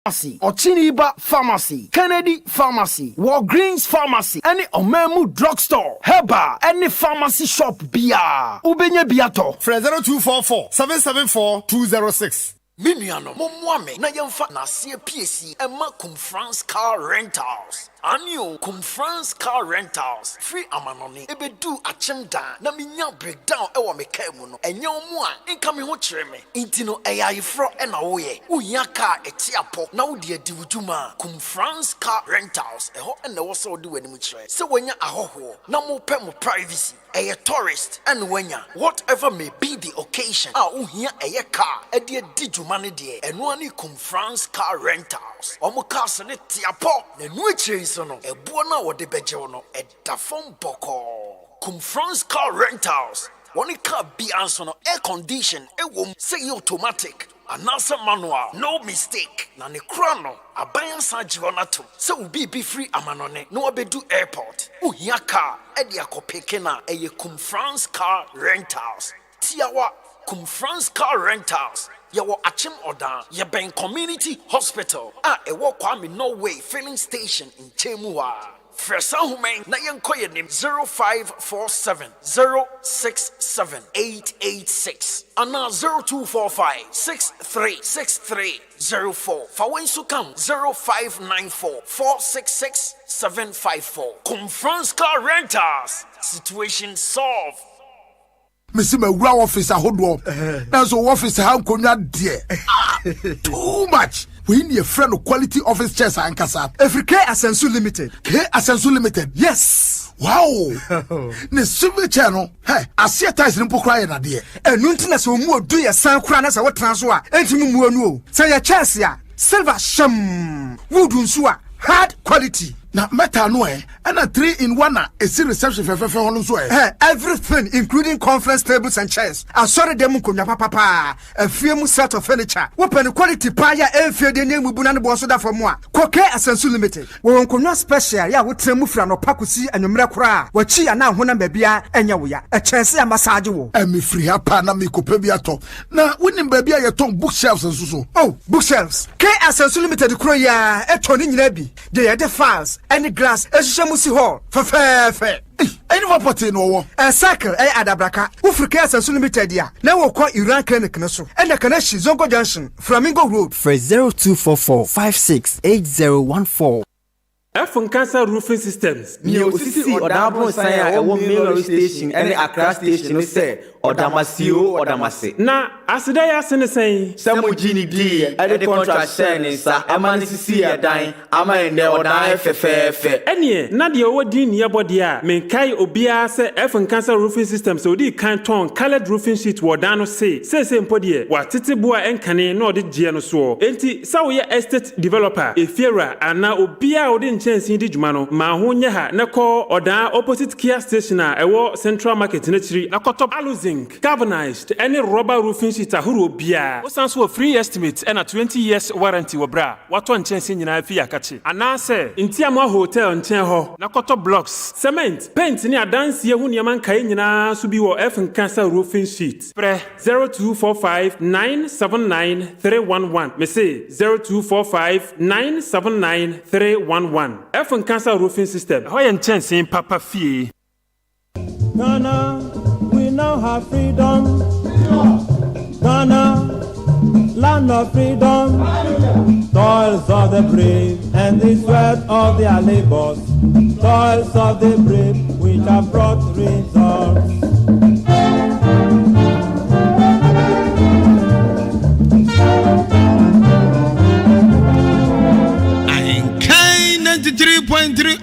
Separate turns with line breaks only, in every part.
Pharmacy, Ochiniba Pharmacy, Kennedy Pharmacy, Walgreens Pharmacy, any Omemu Drugstore, Heba, any pharmacy shop Bia, Ubenye Biato,
0244 774 206.
Miniano, Momwame, Nayamfa, Nasia PSC, Emma France Car Rentals. Annual France Car Rentals, free amanoni, ebedu achemda, na minya breakdown ewa mekamuno, enyo mwa, incoming hocheme, intino AI fro ena oye, uyaka etiapo, na udie diwujuma, France Car Rentals, eho ene wasa odi weni mchre, se wenya ahoho, na mope mo privacy, a tourist, and wenya, whatever may be the occasion, uhia a car, edie dijumane die, and wani France Car Rentals, omo castle tiapo, ne nuiche sono e buona wo de bejewono e da fon boko France Car Rentals one car be ansono air condition e wom say automatic anasa manual no mistake na ne krono aban saji onato say ubi be free amanone no obedu airport uhia car e de akopeke na e France Car Rentals tiawa France Car Rentals Yawo Achim Oda, Yaben Community Hospital, Ewo Kwame Norway Filling Station in Chemua. Fresa Hume, Nayan Koyanim 0547 067 886 and 0245 636304. Fawen Sukam 0594 466 754. France Car Rentals. Situation solved.
Missy Mawra office ahodo. That's office how konya dear. Too much. We need a friend of quality office chairs and casa.
Every K Asensu Limited.
K Asensu Limited.
Yes.
Wow. Ne silver channel. Hey, I see a ties in Pocry and a dear.
And Nuntina so more do your son cranas or what transfer. And you say a chance ya. Silver sham. Woodun sua. Hard quality.
Na meta no and a 3-in-1 a reception for
everything including conference tables and chairs. I saw them kunya papa a few set of furniture. Open quality paya and fear the name bunan bosoda for moi. Koke Asensu Limited. We won special ya wo tremu fra no pakusi anwumra kra. Wachi ya na honam bebia enya wo ya. A chance ya massage wo.
Me free hapa na me kope bia to. Na wonim bebia ye ton bookshelves and so.
Oh, bookshelves. K Asensu Limited kro ya e toni nyina bi. They are the files. Any glass, a shamusi hall, fair.
Any property no
a cycle, adabraka, Ufrika Asensu Limited ya. Now we'll call Iran Clinic Naso. And the connection Zongo Junction, Flamingo Road.
For 0244 568014.
From Cancer Roofing Systems.
New City or Dabon Saya, a woman station, and a station, say, or Damasio or Damasi.
Na, as they are saying,
some Genie D, at the contract saying, sir, a man is see a dying, a man there or die fair.
Any, Nadia Odin Yabodia, Menkai Obia say From Cancer Roofing Systems, so they can't turn colored roofing sheet Wardano say same podie, what Titibua and Cane, nor the Giano so. Enti, Sawi estate developer, Efira, and now Obia Odin chance in the Jumano, Mahunya, Nako, or da opposite Kia Station, a war Central Market in Nakotop Aluzing, galvanized, any rubber roofing sheet, a huru bia. What stands for free estimate and a 20 years warranty wabra. What one chance in Yafia Kachi. And now say, in Tiamo Hotel and Tenho, Nakotop blocks, cement, paint in a dance here when Yaman Kaina Subiwo F and Cancer roofing sheet. Pre 0245 979 311. Me say 0245 979 311. F and Cancer roofing system. How and chance in Papa Fee.
Ghana, we now have freedom. Ghana, land of freedom. Toils of the brave and the sweat of their labors. Toils of the brave which have brought results.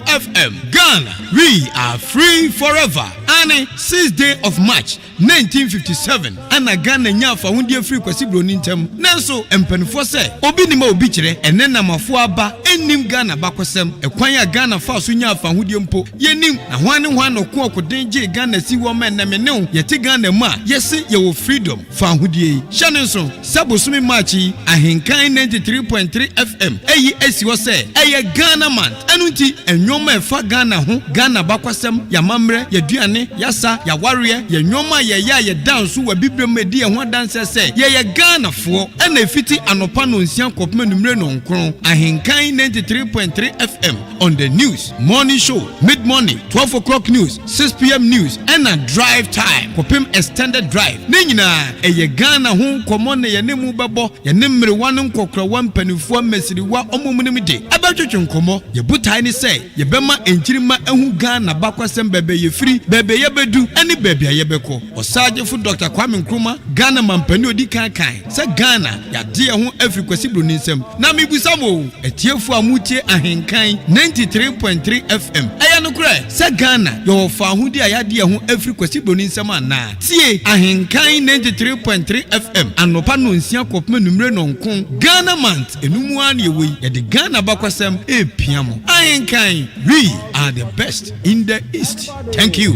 FM Ghana, we are free forever. Ane 6th day of March 1957. Ana Ghana nyafa hundie free kwasi bronintem. Nanso empenfo se obi nima obi kire ene namafo aba enim Ghana bakwasem ekwan ya Ghana fa so nyafa hundie mpo yenim na hwane hwane ko okodenje Ghana si wo men na menew yete Ghana ma yesi ye wo freedom fa hundie shanenso sabosumi March ahenkan 93.3 FM eyi esi wo se eye Ghana man anu enti enwoma efa Ghana ho Ghana bakwasem ya mamre ya duane ya sa ya ware ya nwoma ya dance wa bibrem edi ho dance se ye Ghana fo ena efiti anopa no nsia kopme numre no nkron ahenkan 93.3 FM on the news morning show mid morning 12 o'clock news 6 p.m. news and a drive time kopem extended drive ne nyina eye Ghana ho komo ne ye nemu bebo ye nemre wan nkokra wan panifo mesiriwa omomunim de abetwetwe nkomo ye butai ni say ye bema enchirima ehu Ghana bakwasem bebe ye free bebe ye bedu eni bebe ye beko osaje fu Dr. Kwame Nkrumah Ghana mampani odi kan say Ghana ya de ho Afrikwasi broni nsem na mibusamo etiefu amutie ahenkan 93.3 FM aya no kure say Ghana yo fa ahudi ayade ho Afrikwasi broni nsem ana tie ahenkan 93.3 FM anopa no nsia kopme numre no nkon Ghana month enumu an ye we ye de Ghana bakwasem epiamo ahenkan we are the best in the east. Thank you.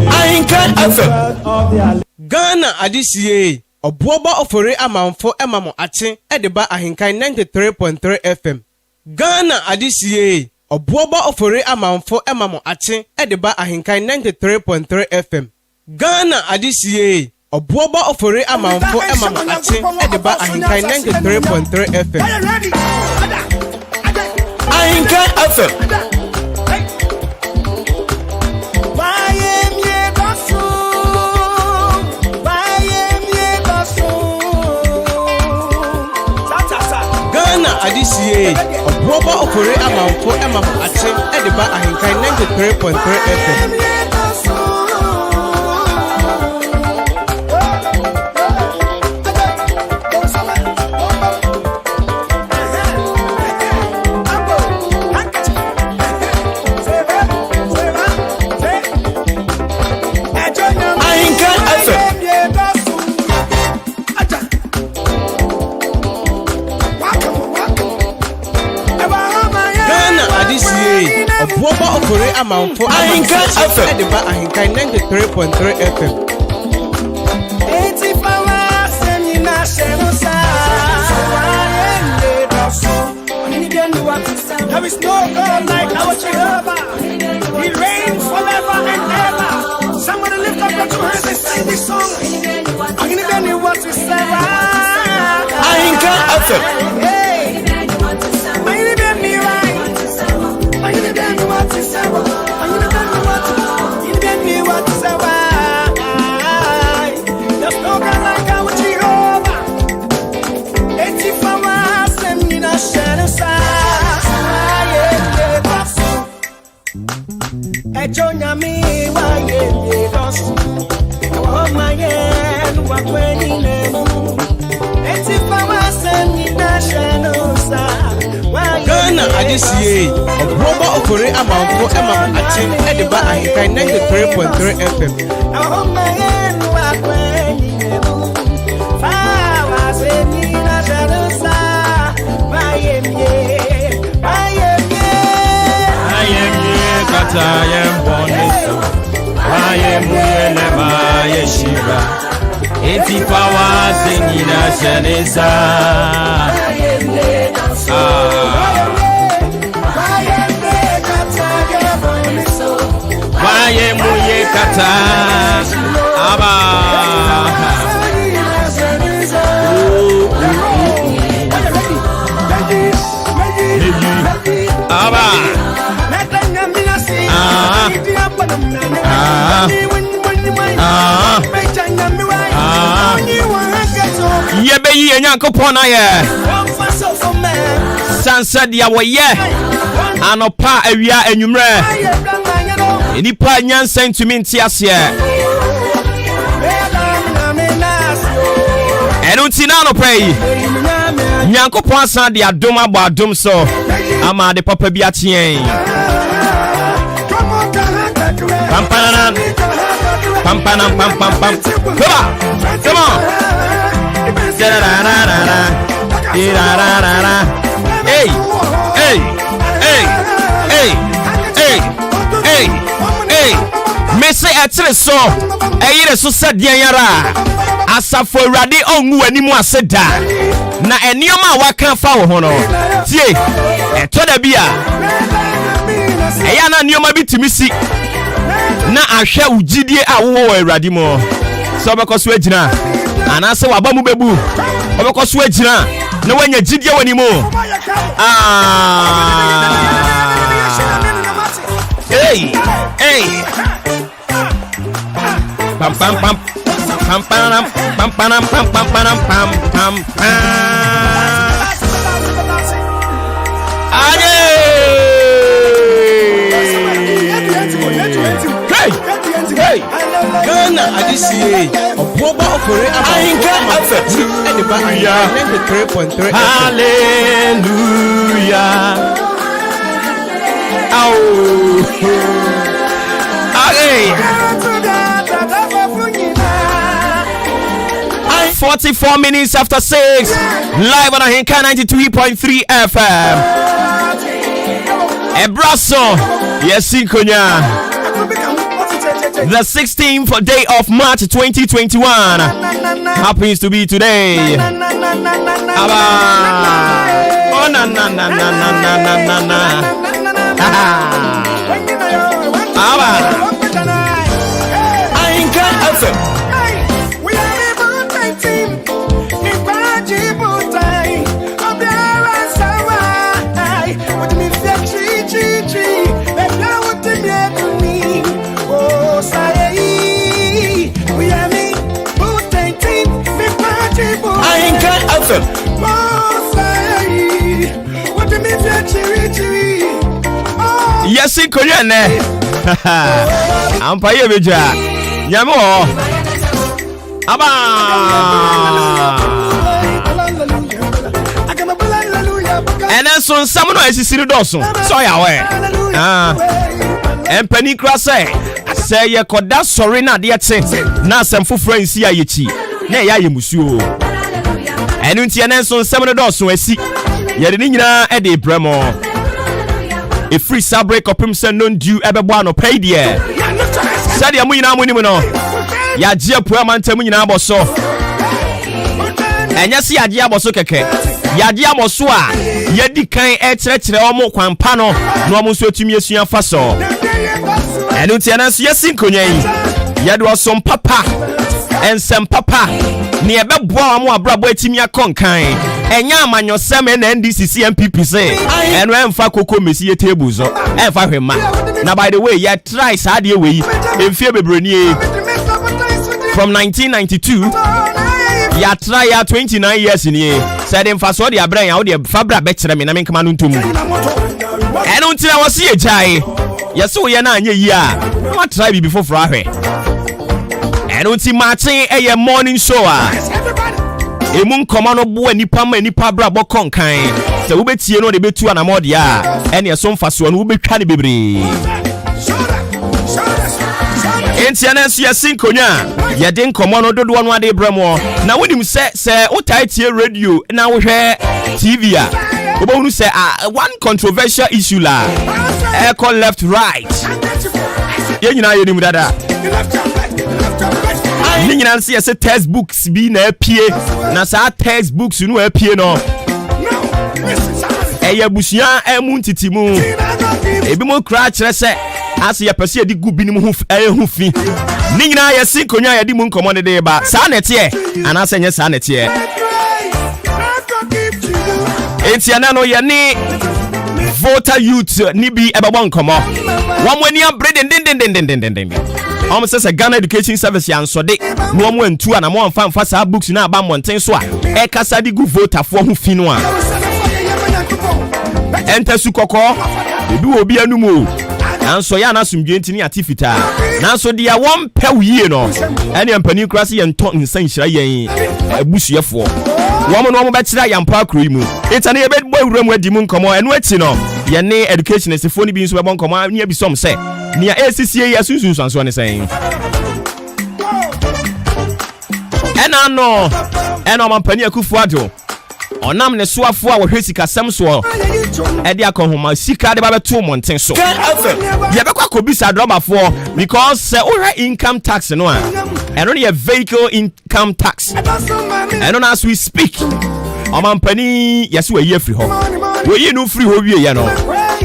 Ahenkan FM Ghana adisiye Obuoba Ofori Amanfo emamo ache edeba ahenkan 93.3 FM Ghana adisiye Obuoba Ofori Amanfo emamo ache edeba ahenkan 93.3 FM Ghana adisiye Obuoba Ofori Amanfo emamo ache edeba ahenkan 93.3 FM
Ahenkan FM
adisiye Obuoba Ofori Amanfo emamo ache edeba ahenkan 93.3 FM Obuoba Ofori Amanfo
Ahenkan FM
edeba ahenkan 93.3 FM
There is no God like our Jehovah. He reigns forever and ever. Somebody lift up your two hands and sing this song. I'm gonna tell you what to say.
Ahenkan FM
Ghana adisiye Obuoba Ofori Amanfo emamo ache edeba ahenkan 93.3 FM
Eti power singing a shenisa. Waye muye kata aba. Aba. Yebe yi Nyankopon aye sansa dia woye anopa awia anwumre enipa nyansa ntumi ntiase enunti na anopa yi Nyankopon asan dia dom abo adom so ama de papa bi atien pampana pampana pam come on hey hey hey hey hey hey hey me say atre so eyire so sadian yara
asafo awurade ongu animu aseda na enioma waka fa wo ho no tie etoda bia eya na enioma bitimisi na ahwe ugidie a wo awurade mo so bekoso agina anase waba mu bebu obekoso agina na wanya gidie wani mo hey pam pam pam pam pam pam pam pam pam pam pam
hey Ghana adisiye Obuoba Ofori Amanfo and the band 93.3
hallelujah 44 minutes after 6 live on Ahinka 93.3 FM Ebraso Yesinkonya the 16th day of March 2021 happens to be today. Aba. Oh na na na na na na na na. Aba. Ahinka FM.
We are able to team. What me
yes, in Korean. I'm paying with ya. Yamo. Aba. And then soon someone is sitting down. So ya we. And penny cross say ye koda sorry na de ate na asem friends ya yechi na ya yemusuo enu ntie na so nsem do so asi ye de nyina e de bremo e free sabre kopim se non due ebebo anopai de said ya mu nyina mu nim no ya je apua mantam nyina aboso enya se ya je aboso keke ya je amoso a ya di kan e kire omo kwampa no no omo so atumi asua fa so enu ntie na so yesinkonya yi ya do som papa ensem papa ni ebeboa amu abrabo atimi akonkan enya amanyosem na NDC MPP say enu emfa koko mesi ye table so emfa hwema na by the way ya try saade we emfie bebroni from 1992 ya try ya 29 years ni said emfa so de abran ya wo de fabra be kire me na menkama no ntomu enu ntira wo se ye jai yeso ye na anya yi a what try be before frahwe enu nti Maakye eye morning show a emun komano bo anipa ma anipa bra bo konkan se wo betie no de betu anamode a ene so mfaso no wo betwa ne bebre entiana so yasinkonya ye de nkomono dodo no ade bramo na wonim se utai tie radio na wo hwe TV a obonu se one controversial issue la echo left right ye nyina ye nim dada ni nyina nse ye se textbooks bi na apie na sa textbooks no apie no eye busua emu ntitimu ebi mo kra kire se ase ye pese edi gu binim hu fi ni nyina ye sinkonya ye di mu nkomo de de ba sa nete ana se nye sa nete etiana no ye ni voter youth ni bi ebebo nkomo wamwani abrede den almost say Ghana Education Service ya nsode no omo antu ana mo amfa sa books na aba monten so a e kasa di gu voter fo ho fi no a enta su kokko ebi obi anumu nanso ya na sumdwe ntini atifita nanso dia won pawuye no ene ampani krase ye nto nsan hira yen abusuefo womo no mo be kira ya mpa akro imu itane ye be bo awuram adi mu nkomo eno achi no ye ne education esefo ni bi nso be bo nkomo ni abi som se ni ACCA ya sunsun sanso ne sen ena no mampani akufu ado Onam ne soafo a wohwe sikasɛm so ɛde akɔhoma sika de ba beto monten so yɛbɛkɔ akɔbisa drɔbafoɔ because wohwɛ income tax no a ɛno ne yɛ vehicle income tax ɛno na as we speak ɔmampani yɛsɛ wɔyi afiri hɔ wɔyi no firi hɔ wie yɛ no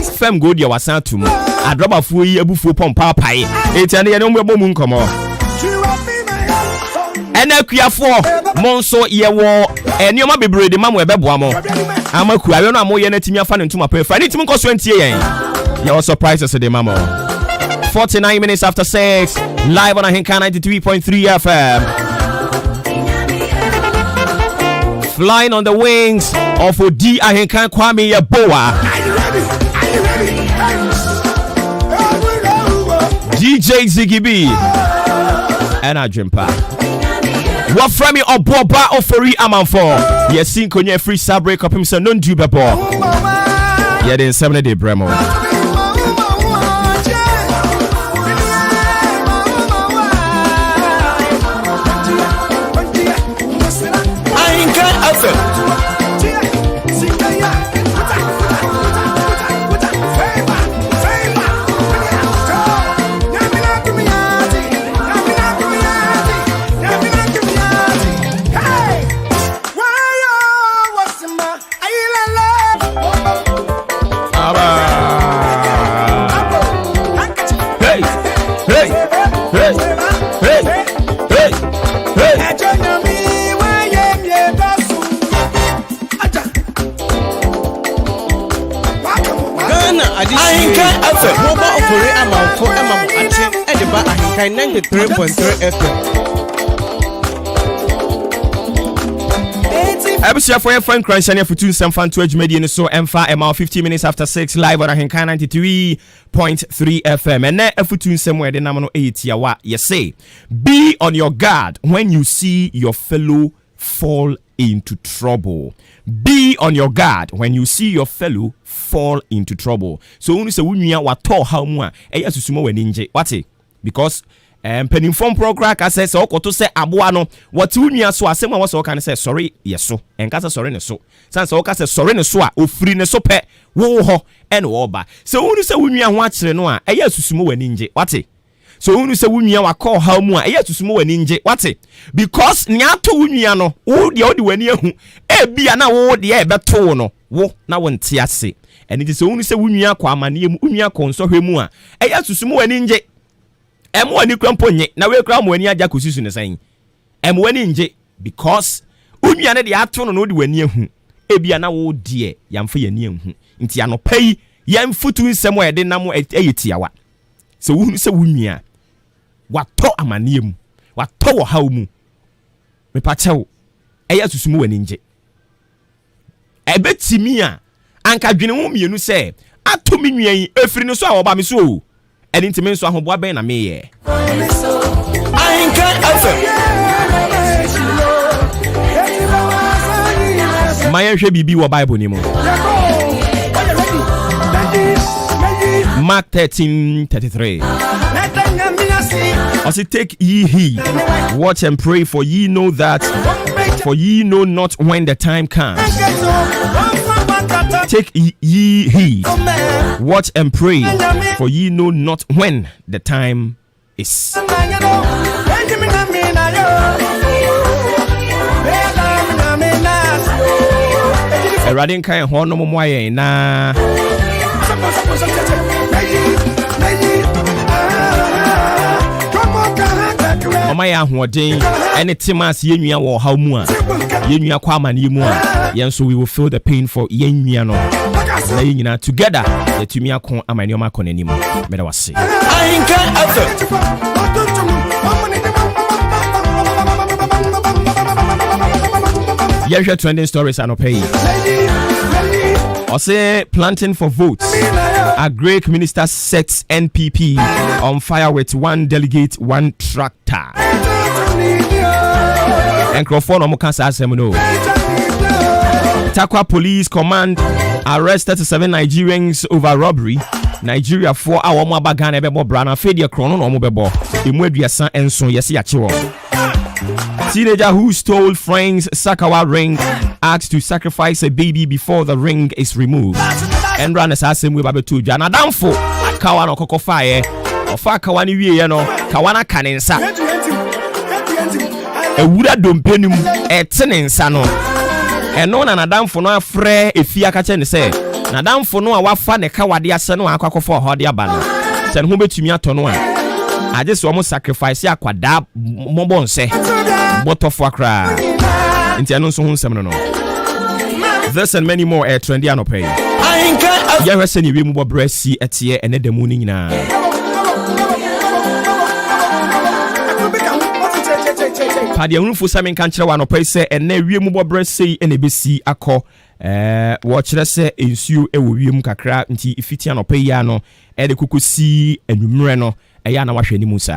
fam go deɛ wasan ato mu adrɔbafoɔ yi abufuo pɔmpaapae ɛti ɛne yɛne mbɛbɔ mu nkɔmmɔ ɛna akuafoɔ mo nso yɛwɔ nneɛma bebree de ma mo ɛbɛboa mo ama kuawe no a moyɛ no atumi afa ne ntoma pɛ fa ne tumi nkɔ so antie yɛn yɛwɔ surprises de ma mo 49 minutes after 6 live on Ahinka 93.3 FM flying on the wings of Odi Ahinka Kwame Yeboah DJ Ziggy B and Adrimpa what from me Obuoba Ofori Amanfo yes nkonya free sabre kopim so non do bebo yeah den 7 day bremo
Obuoba Ofori Amanfo Ate Ediba Ahinka 93.3 FM.
Ebusia for your friend Cranshan for 2 some fan to edge so emfa MR 15 minutes after 6 live on Ahinka 93.3 FM and na afutu somewhere the namano 8 yawa you say be on your guard when you see your fellow fall into trouble. Be on your guard when you see your fellow fall into trouble. So when you say wunya wato how mu a eya susumo wani nje wate because penifom program ka say okoto say aboa no wate wunya so asem a wose oka ne say sorry yeso enka say sorry ne so san say oka say sorry ne so a ofiri ne so pe wo ho ene wo ba so when you say wunya ho akire no a eya susumo wani nje wate so when you say wunya wakọ how mu a eya susumo wani nje wate because nya to wunya no wo de odi wani ahu e bia na wo de e beto no wo na wo nte ase eni ti so when you say wunya kwa amane mu wunya kọ nsohwe mu a eya susumo wani nje emu wani krampo nye na we kram wani aja kosusu ne san emu wani nje because wunya ne de ato no de wani ahu e bia na wo de yamfa yani ahu nti anopai yamfutu nsem wa de nam eyetiawa so wunu se wunya wato amane mu wato wo haw mu me pachew eya susumu wani nje ebetimi a anka dwene wo mienu se ato me nwan efiri no so a wo ba me so eni ntimi nso ahoboa ben na me ye Ahinka FM Maya hwe bibi wo Bible ni mu Mark 13:33 Also take ye heed, watch and pray, for ye know not when the time comes. Take ye heed, watch and pray, for ye know not when the time is. Eradin kan ho no mo aye na Omaya ahoden ene timas yenua wo haw mu a yenua kwa amane mu a yen so we will feel the pain for yenua no na yenyina together yetumi akon amane oma akon anim me da wase Ahinka Yehwe trending stories anopay Ose planting for votes. A Greek minister sets NPP on fire with one delegate, one tractor. Encrophone Omokasa Semino. Takwa Police Command arrested 7 Nigerians over robbery. Nigeria 4 hour mo bagana bebo brana fedia krono no mo bebo. Emu aduasa enso yesi achiwo. Teenager who stole friend's Sakawa ring asked to sacrifice a baby before the ring is removed. And ran as I say, we have to Jana Damfo, Kawana Coco Fire, or Fakawani Viano, Kawana Canensa. A Wuda Dumpenum, a Tenin Sano. And no Nadam for no frere if Fiakachen say, Nadam for no wafa ne Kawadia Sano, a coco for Hodia Banner. Send home to me at Tonua. I just almost sacrifice ya quadab mobonse. Bottle for cry. Into seminal. This and many more trendy and pay. I ain't send you move breast see at here and the morning now. Paddy Unfu Simon Cantra one pay say and ne we move breast say and a BC ako watch let's say ensue a wim kakra nti ifiti an pay yano and the kuku see and numreno a yana wash any musa.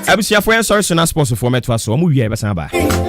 Abusia for sorry so na sponsor for metwa so mu wie besan ba. I